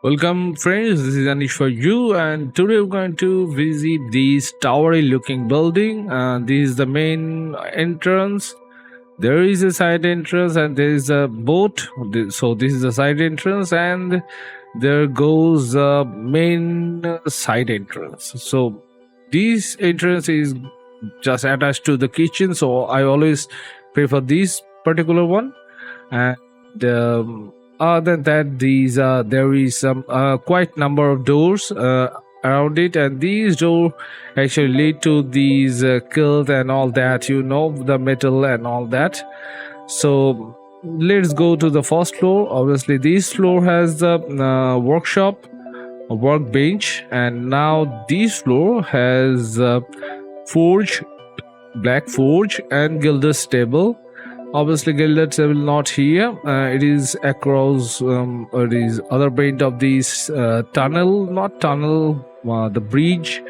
Welcome, friends. This is AnishforU, and today we're going to visit this towery looking building. This is the main entrance. There is a side entrance, and there is a boat. So, this is the side entrance, and there goes the main side entrance. So, this entrance is just attached to the kitchen. So, I always prefer this particular one. And other than that, there is some quite number of doors around it, and these doors actually lead to these kilns and all that. The metal and all that. So let's go to the first floor. Obviously, this floor has the workshop, a workbench, and now this floor has forge, black forge, and gilder's table. Obviously, gilder's table not here. It is across. It is other point of this tunnel, not tunnel, the bridge.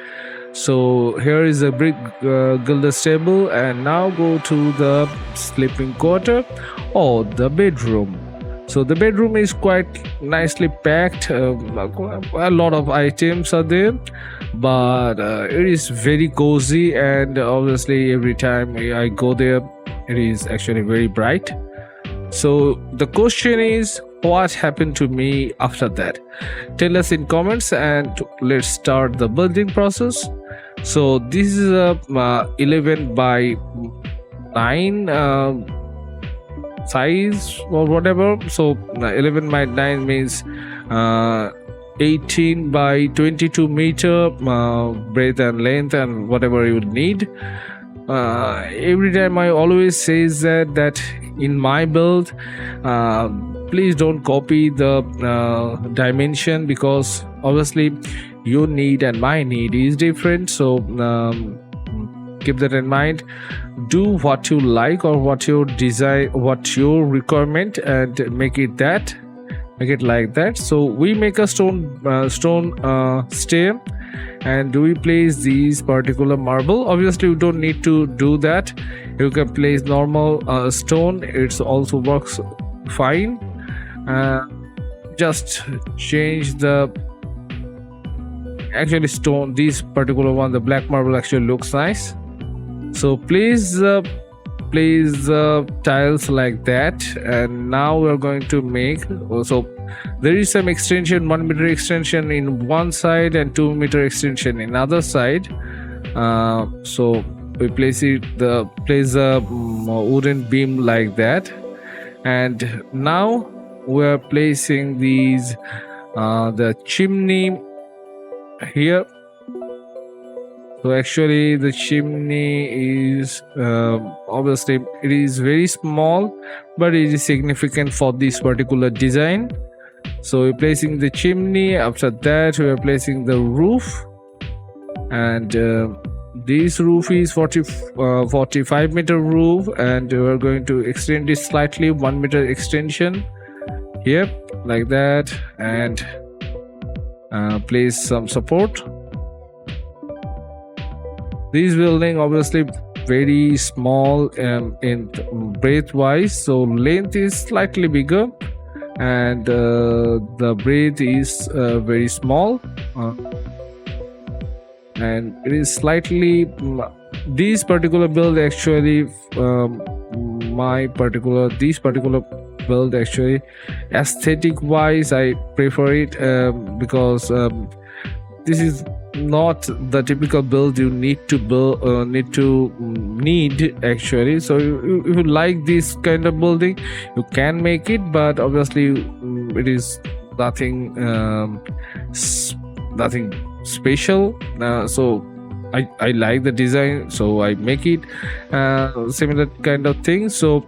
So here is a big gilder's table, and now go to the sleeping quarter or the bedroom. So the bedroom is quite nicely packed. A lot of items are there, but it is very cozy, and obviously every time I go there, it is actually very bright. So the question is, what happened to me after that? Tell us in comments, and let's start the building process. So this is a 11 by 9 size or whatever. So 11 by 9 means 18 by 22 meter breadth and length, and whatever you need. Every time I always says that in my build, please don't copy the dimension, because obviously your need and my need is different. So keep that in mind. Do what you like or what your desire, what your requirement, and make it like that. So we make a stone stair, and we place these particular marble. Obviously you don't need to do that. You can place normal stone. It also works fine. Just change the actually stone. This particular one, the black marble, actually looks nice. So please tiles like that. And now we're going to make also, there is some extension, 1 meter extension in one side and 2 meter extension in other side. So we place a wooden beam like that, and now we're placing these the chimney here. So actually the chimney is obviously it is very small, but it is significant for this particular design. So we're placing the chimney. After that we are placing the roof, and this roof is 45 meter roof, and we're going to extend it slightly, 1 meter extension here like that, and place some support. This building obviously very small in breadth wise, so length is slightly bigger, and the breadth is very small, and it is slightly this particular build actually this particular build actually aesthetic wise I prefer it, because this is not the typical build you need to build need actually. So if you like this kind of building, you can make it, but obviously it is nothing nothing special. So I like the design, so I make it similar kind of thing. So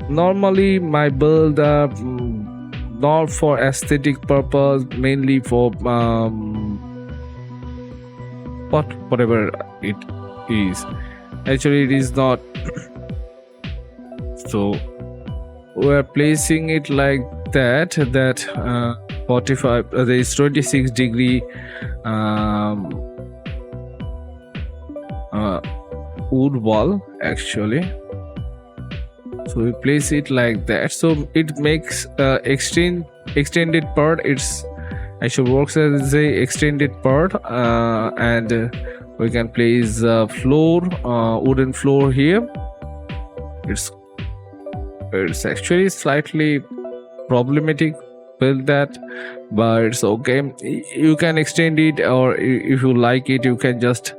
normally my build are not for aesthetic purpose, mainly for whatever it is. Actually it is not. So we're placing it like that 45 there is 26 degree wood wall actually. So we place it like that, so it makes extended part. It's actually works as a extended part, and we can place floor, wooden floor here. It's actually slightly problematic build that, but it's okay. You can extend it, or if you like it, you can just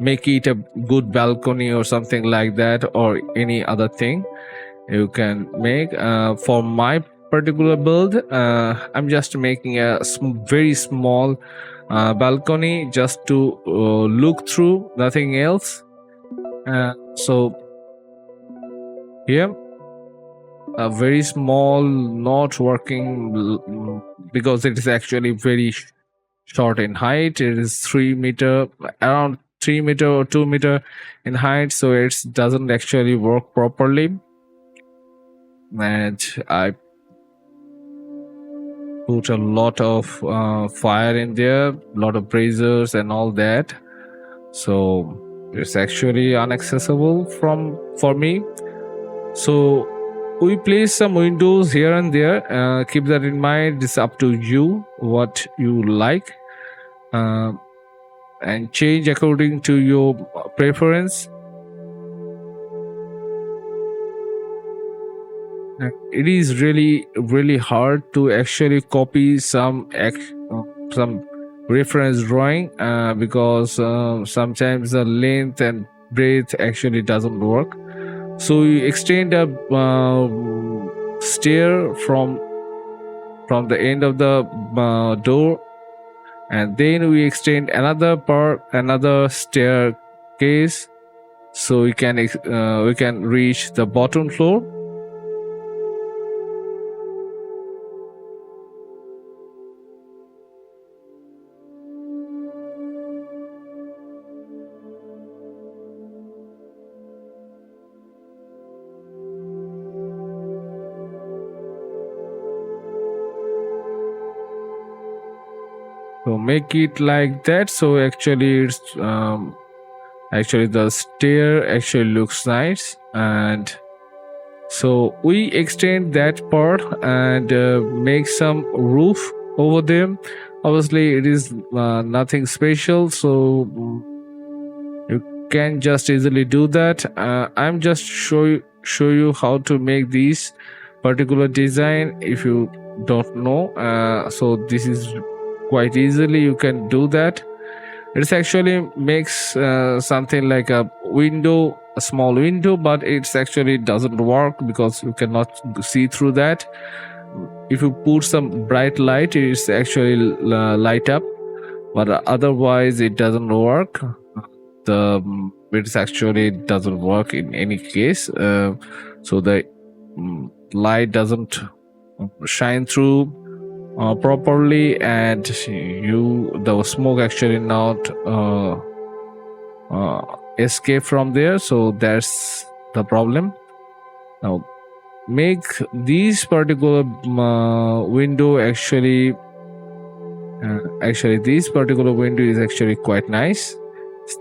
make it a good balcony or something like that, or any other thing you can make. For my particular build, I'm just making a very small balcony just to look through, nothing else. So here a very small, not working because it is actually very short in height. It is 3 meter, around 3 meter or 2 meter in height, so it doesn't actually work properly. And I put a lot of fire in there, lot of braziers and all that, so it's actually inaccessible for me. So we place some windows here and there. Keep that in mind. It's up to you what you like, and change according to your preference. It is really hard to actually copy some reference drawing, because sometimes the length and breadth actually doesn't work. So you extend a stair from the end of the door, and then we extend another staircase, so we can reach the bottom floor. So make it like that. So actually it's actually the stair actually looks nice, and so we extend that part and make some roof over them. Obviously it is nothing special, so you can just easily do that. I'm just show you how to make this particular design if you don't know. So this is quite easily you can do that. It actually makes something like a window a small window, but it's actually doesn't work because you cannot see through that. If you put some bright light, it's actually light up, but otherwise it doesn't work. The it actually doesn't work in any case. So the light doesn't shine through properly, and the smoke actually not escape from there. So that's the problem. Now make these particular window actually this particular window is actually quite nice.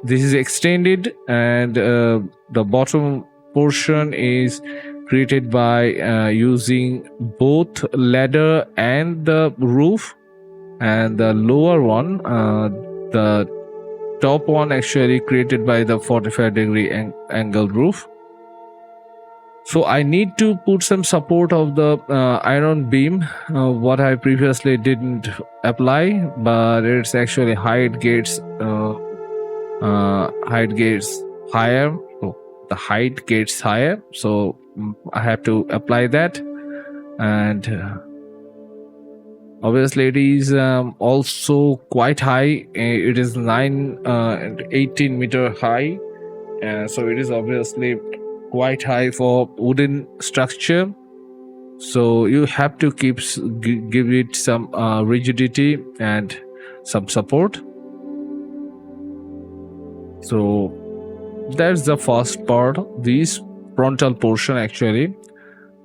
This is extended, and the bottom portion is created by using both ladder and the roof, and the lower one, the top one, actually created by the 45-degree angle roof. So I need to put some support of the iron beam, what I previously didn't apply, but it's actually height gets higher. So the height gets higher, so I have to apply that. And obviously it is also quite high. It is 18 meter high, so it is obviously quite high for wooden structure. So you have to give it some rigidity and some support. So that's the first part, this frontal portion actually.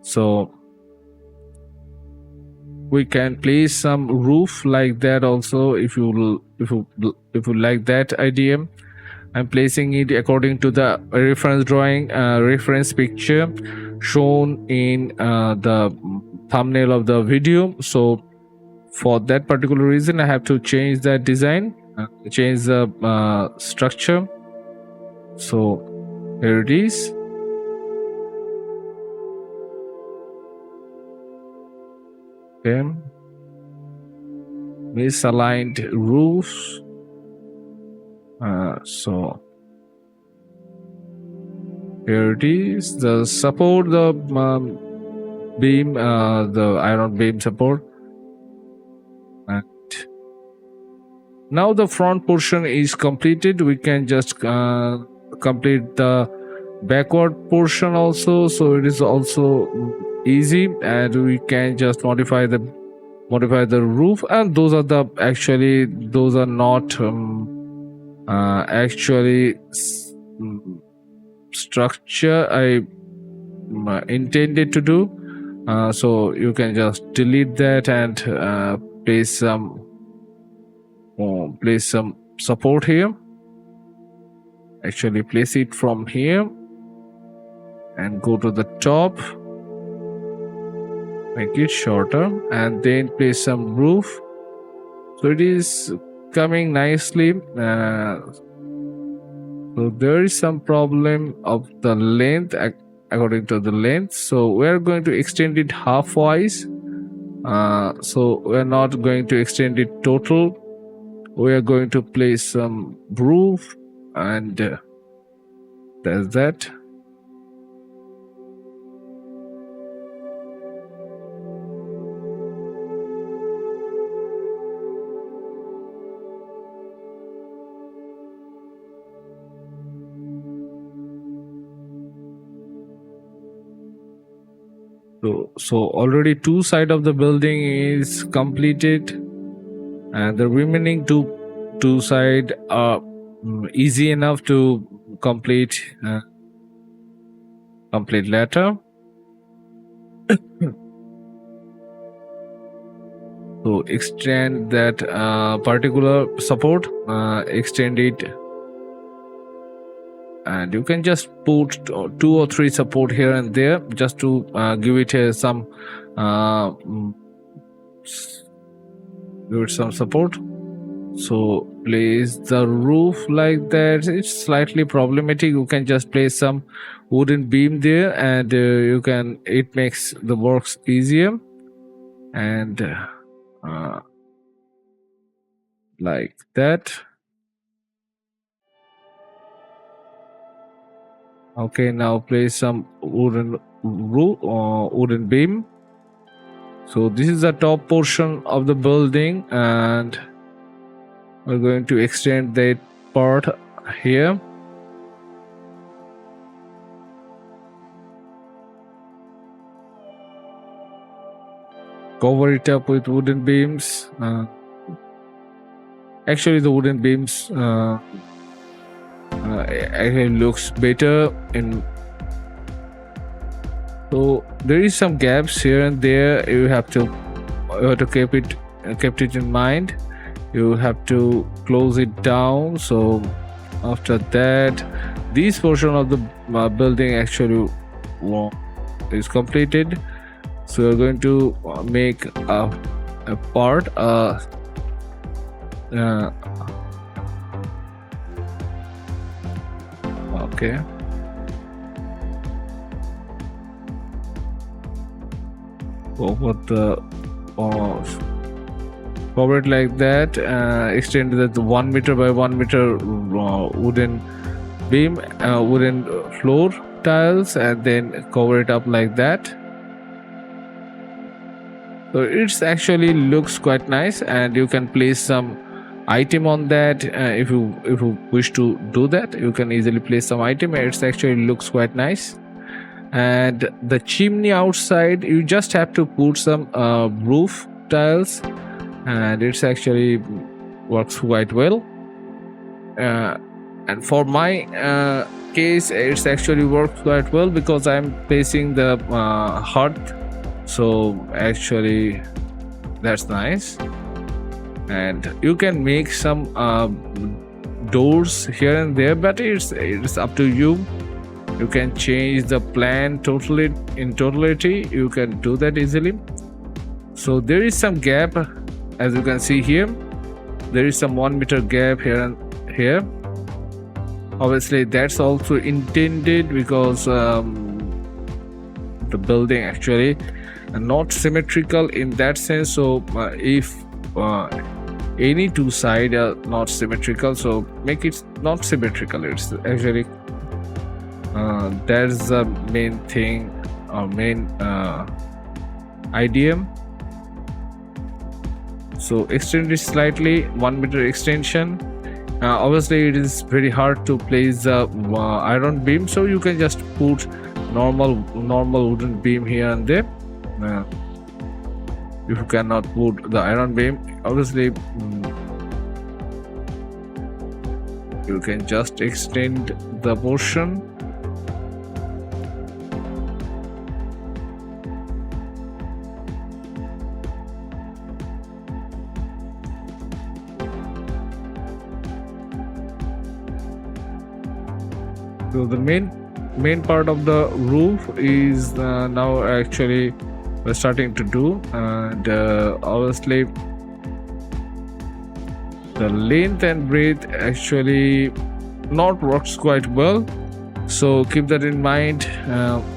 So we can place some roof like that also, if you like that idea. I'm placing it according to the reference drawing, reference picture shown in the thumbnail of the video. So for that particular reason, I have to change that design, change the structure. So here it is. Okay, misaligned roofs. So here it is, the support, the beam, the iron beam support. And now the front portion is completed. We can just complete the backward portion also, so it is also easy, and we can just modify the roof. And those are not actually structure I intended to do. So you can just delete that and place some support here. Actually place it from here and go to the top, make it shorter, and then place some roof. So it is coming nicely. So there is some problem of the length, according to the length. So we're going to extend it halfwise. So we're not going to extend it total. We are going to place some roof, and that's that. So already two side of the building is completed, and the remaining two side are easy enough to complete later. So extend that particular support, extend it, and you can just put 2 or 3 support here and there, just to give it some support. So place the roof like that. It's slightly problematic. You can just place some wooden beam there, and it makes the works easier. And like that. Okay, now place some wooden roof or wooden beam. So this is the top portion of the building, and we're going to extend that part here. Cover it up with wooden beams. Actually, the wooden beams actually looks better in. So there is some gaps here and there. You have to keep it in mind. You have to close it down. So after that, this portion of the building actually is completed. So we're going to make a part. Okay. Over the cover it like that. Extend the 1 meter by 1 meter wooden beam, wooden floor tiles, and then cover it up like that. So it's actually looks quite nice, and you can place some item on that. If you wish to do that, you can easily place some item. It's actually looks quite nice. And the chimney outside, you just have to put some roof tiles, and it's actually works quite well. And for my case, it's actually works quite well because I'm placing the hearth. So actually that's nice. And you can make some doors here and there, but it's up to you. You can change the plan totally in totality. You can do that easily. So there is some gap, as you can see here. There is some 1 meter gap here and here. Obviously that's also intended because the building actually not symmetrical in that sense. So if any two sides are not symmetrical, so make it not symmetrical. It's actually that's the main thing or main idea. So extend it slightly, 1 meter extension. Obviously it is very hard to place the iron beam, so you can just put normal wooden beam here and there. If you cannot put the iron beam, obviously you can just extend the portion. So the main part of the roof is now actually we're starting to do, and obviously the length and breadth actually not works quite well. So keep that in mind.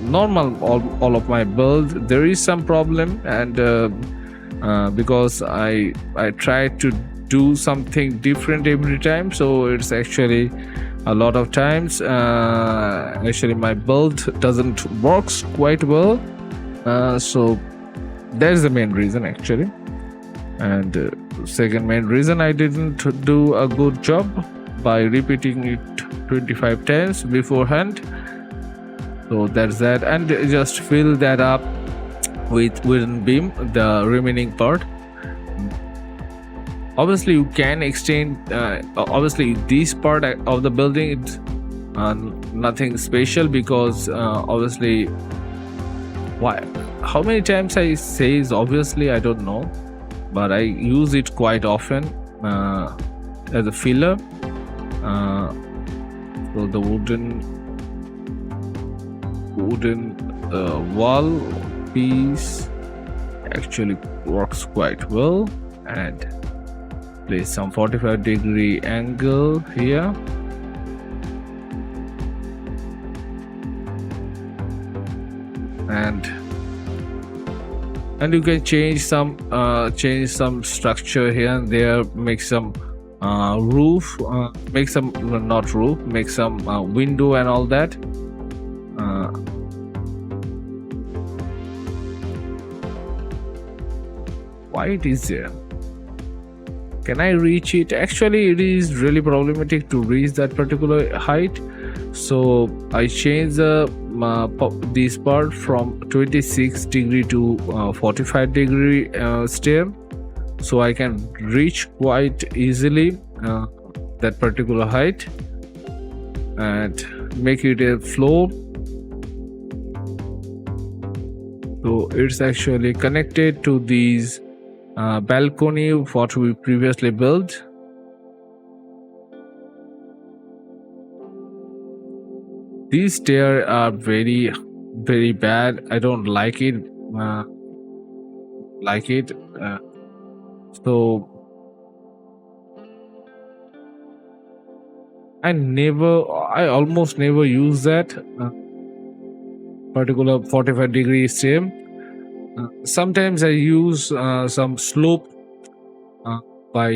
Normal all of my build, there is some problem, and because I try to do something different every time, so it's actually a lot of times actually my build doesn't works quite well. So that's the main reason actually. And second main reason, I didn't do a good job by repeating it 25 times beforehand. So that's that. And just fill that up with wooden beam, the remaining part. Obviously you can extend obviously this part of the building, it's nothing special because obviously how many times I say is obviously I don't know, but I use it quite often as a filler. So the wooden wall piece actually works quite well, and place some 45-degree angle here. And you can change some structure here and there, make some roof, make some not roof, make some window and all that. why it is there. Can I reach it? Actually, it is really problematic to reach that particular height. So I changed this part from 26 degree to 45 degree stair, so I can reach quite easily that particular height and make it a floor. So it's actually connected to these balcony what we previously built. These stairs are very bad. I don't like it. So I almost never use that particular 45 degree stair. Sometimes I use some slope by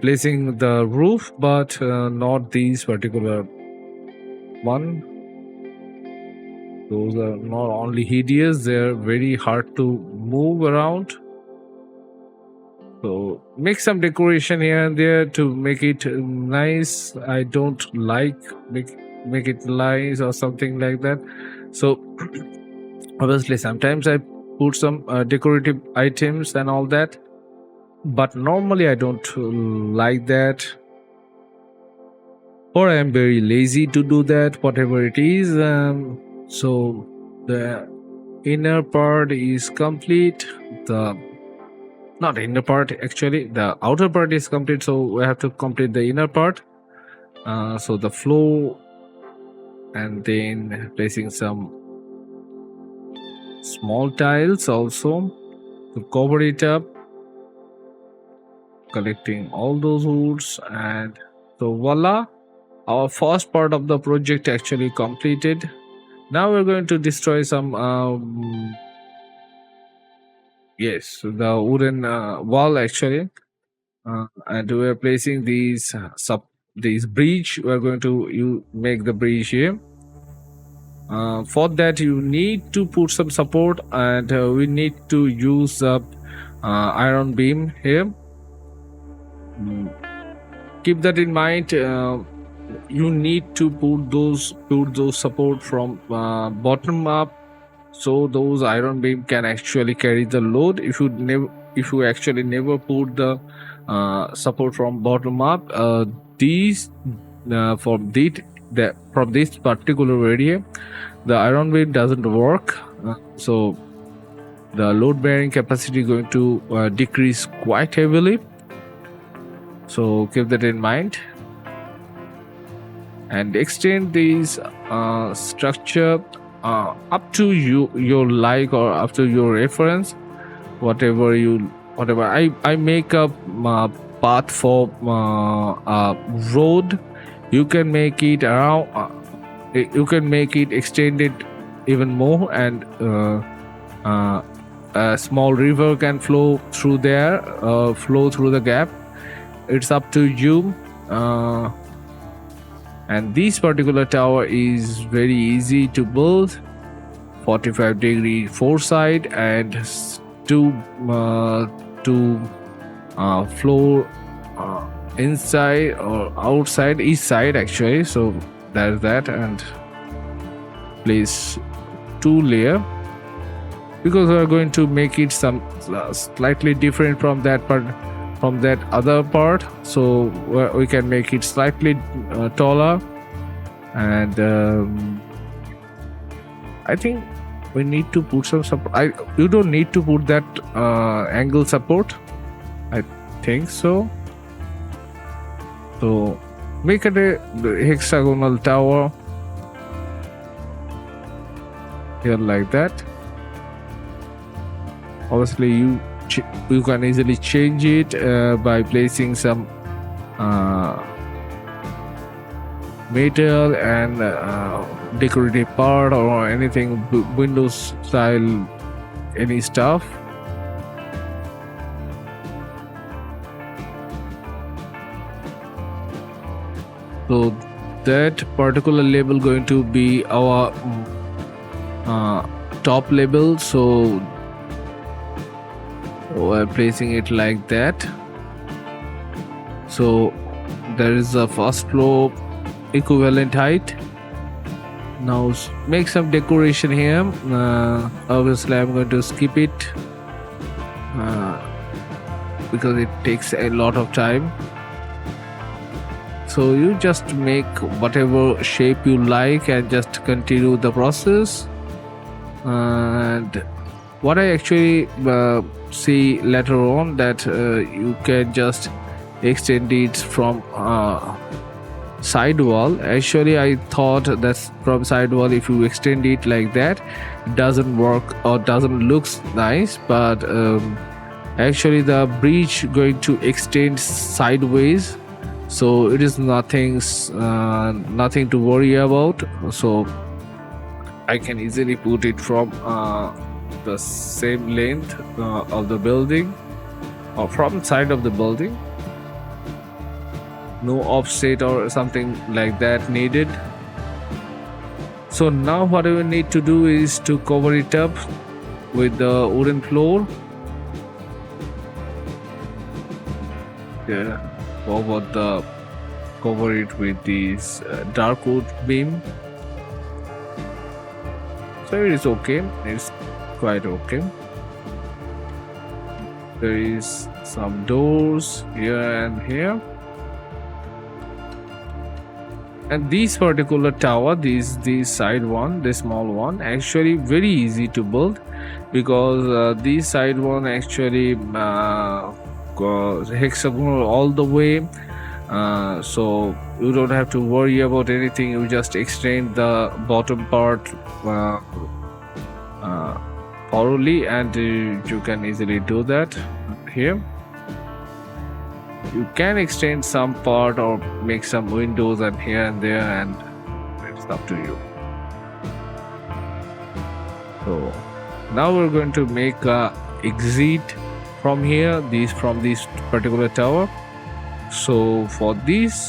placing the roof, but not these particular one. Those are not only hideous, they're very hard to move around. So make some decoration here and there to make it nice. I don't like make it nice or something like that. So obviously sometimes I put some decorative items and all that, but normally I don't like that, or I am very lazy to do that, whatever it is. So the inner part is complete. Not inner part, actually the outer part is complete, so we have to complete the inner part. So the floor, and then placing some small tiles also to cover it up, collecting all those woods, and so voila, our first part of the project actually completed. Now we're going to destroy some the wooden wall actually, and we're placing these bridge. We're going to make the bridge here. For that you need to put some support, and we need to use iron beam here. Keep that in mind. You need to put those support from bottom up, so those iron beam can actually carry the load. If you actually never put the support from bottom up, from this particular area, the iron beam doesn't work. So the load bearing capacity is going to decrease quite heavily. So keep that in mind and extend this structure up to your like, or up to your reference, whatever I make a path for a road. You can make it around, you can make it extended even more, and a small river can flow through there, flow through the gap. It's up to you. And this particular tower is very easy to build. 45 degree foresight and two floor inside or outside, east side actually. So there's that, and place 2 layer, because we're going to make it some slightly different from that part, from that other part. So we can make it slightly taller, and I think we need to put some support. You don't need to put that angle support, I think so. So make it a hexagonal tower here like that. Obviously you can easily change it by placing some metal and decorative part or anything, Windows style, any stuff. So that particular level going to be our top level. So We're placing it like that. So there is a first floor equivalent height. Now make some decoration here. Obviously I'm going to skip it because it takes a lot of time. So you just make whatever shape you like and just continue the process. And what I actually see later on, that you can just extend it from side wall. Actually I thought that from side wall, if you extend it like that, it doesn't work or doesn't looks nice. But actually the bridge going to extend sideways, so it is nothing to worry about. So I can easily put it from the same length of the building or from side of the building. No offset or something like that needed. So now what we need to do is to cover it up with the wooden floor. Yeah, cover it with this dark wood beam. So it is okay. It's quite okay. There is some doors here and here. And this particular tower, this side one, the small one, actually very easy to build, because this side one actually goes hexagonal all the way. So you don't have to worry about anything. You just extend the bottom part thoroughly, and you can easily do that here. You can extend some part or make some windows and here and there, and it's up to you. So now we're going to make a exit from here, from this particular tower. So for this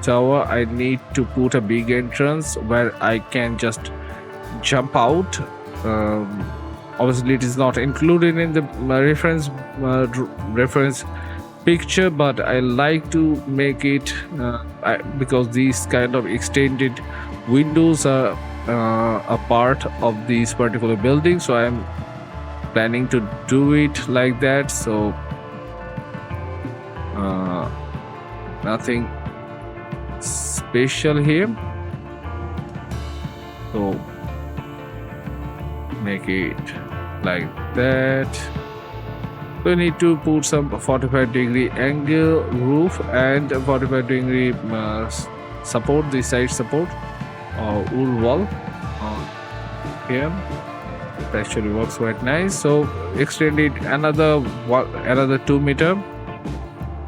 tower I need to put a big entrance where I can just jump out. Obviously it is not included in the reference picture, but I like to make it because these kind of extended windows are a part of this particular building, so I am planning to do it like that. So nothing special here, so make it like that. We need to put some 45-degree angle roof and 45-degree support, the side support or wool wall here. It actually works quite nice. So extend it another 2 meter,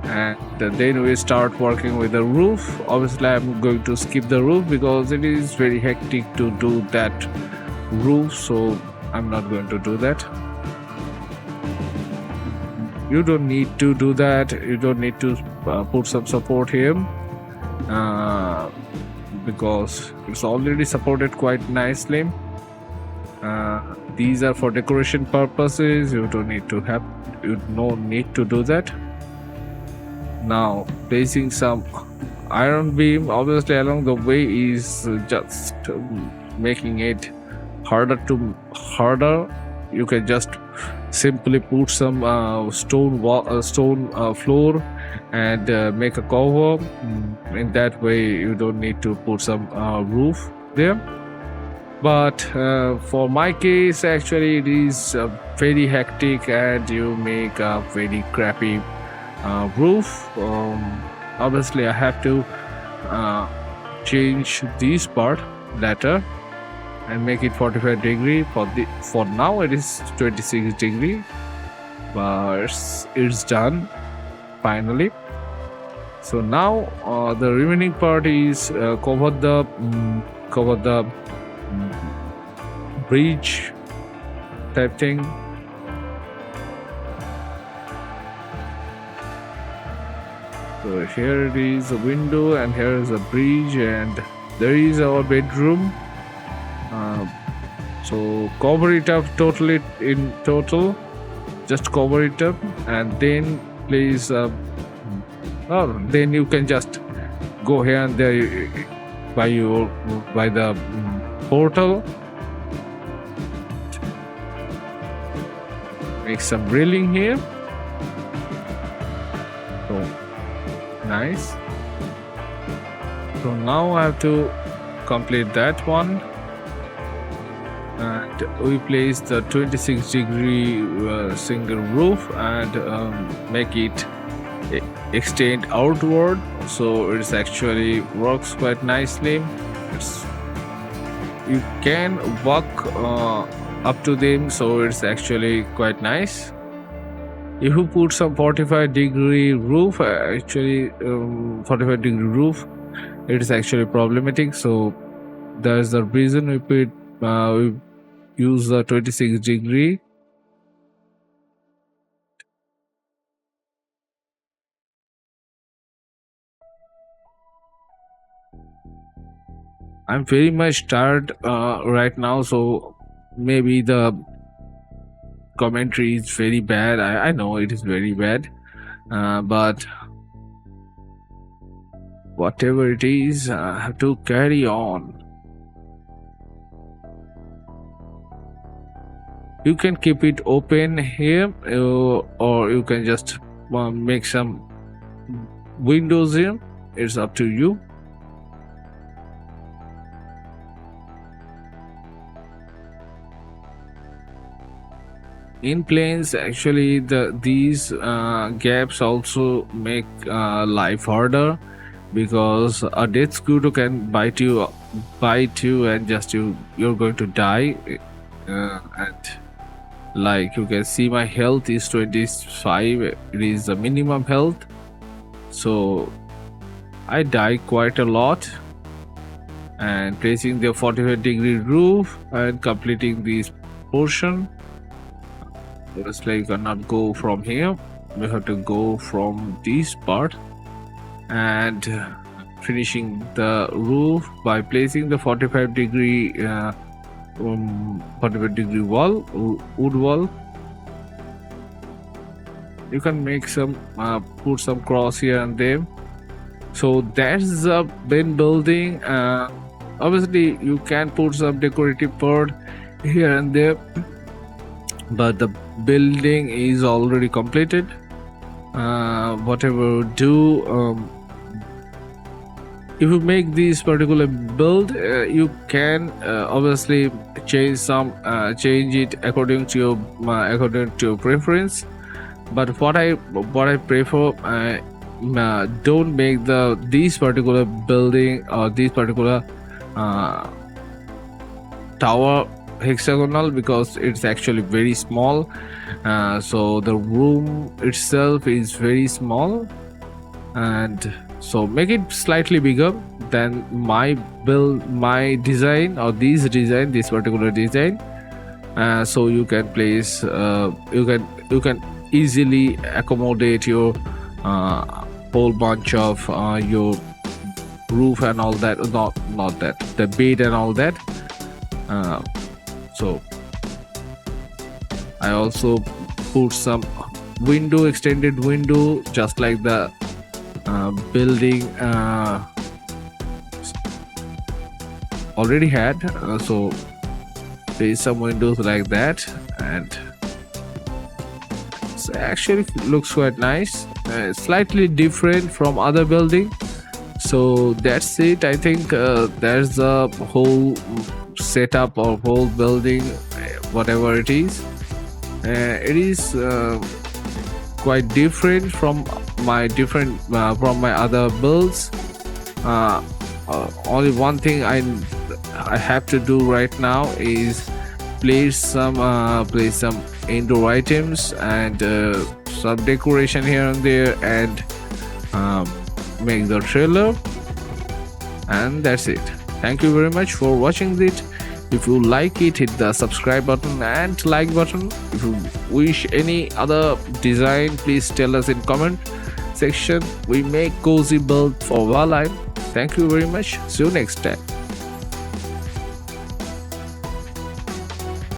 and then we start working with the roof. Obviously I'm going to skip the roof because it is very hectic to do that roof, so I'm not going to do that. You don't need to do that. You don't need to put some support here because it's already supported quite nicely. These are for decoration purposes. You no need to do that. Now placing some iron beam, obviously along the way, is just making it harder. You can just simply put some stone floor and make a cover. In that way you don't need to put some roof there. But for my case, actually it is very hectic and you make a very crappy roof. Obviously I have to change this part later and make it 45 degree. For now it is 26 degree, but it's done finally. So now the remaining part is cover the bridge type thing. So here it is a window, and here is a bridge, and there is our bedroom. So cover it up totally in total. just cover it up and then place or then you can just go here and there by the portal, make some railing here. So nice. So now I have to complete that one, and we place the 26-degree single roof and make it extend outward, so it's actually works quite nicely. You can walk up to them, so it's actually quite nice. If you put some 45-degree roof, 45-degree roof, it is actually problematic. So that's the reason we use the 26-degree. I'm very much tired right now, so maybe the commentary is very bad. I know it is very bad, but whatever it is, I have to carry on. You can keep it open here, or you can just make some windows here. It's up to you. In planes, actually, these gaps also make life harder, because a death squirrel can bite you, and just you're going to die. And like you can see, my health is 25. It is the minimum health, so I die quite a lot. And placing the 45-degree roof and completing this portion. Obviously, you cannot go from here. We have to go from this part and finishing the roof by placing the 45-degree 45-degree wall, wood wall. You can make some put some cross here and there. So that's the main building. Obviously, you can put some decorative part here and there, but the building is already completed. Whatever do, if you make this particular build, you can obviously change it according to your preference. But what I prefer, don't make this particular building or this particular tower hexagonal, because it's actually very small. So the room itself is very small, and so make it slightly bigger than my design, or this particular design. So you can place you can easily accommodate your whole bunch of your roof and all that, not that, the bed and all that. So I also put some extended window, just like the building already had. So there's some windows like that, and it actually looks quite nice. Slightly different from other building. So that's it. I think there's the whole setup or whole building, whatever it is. It is quite different from my other builds. Only one thing I have to do right now is place some indoor items and some decoration here and there, and make the trailer, and that's it. Thank you very much for watching it. If you like it, hit the subscribe button and like button. If you wish any other design, please tell us in comment section. We make cozy build for Valheim. Thank you very much. See you next time.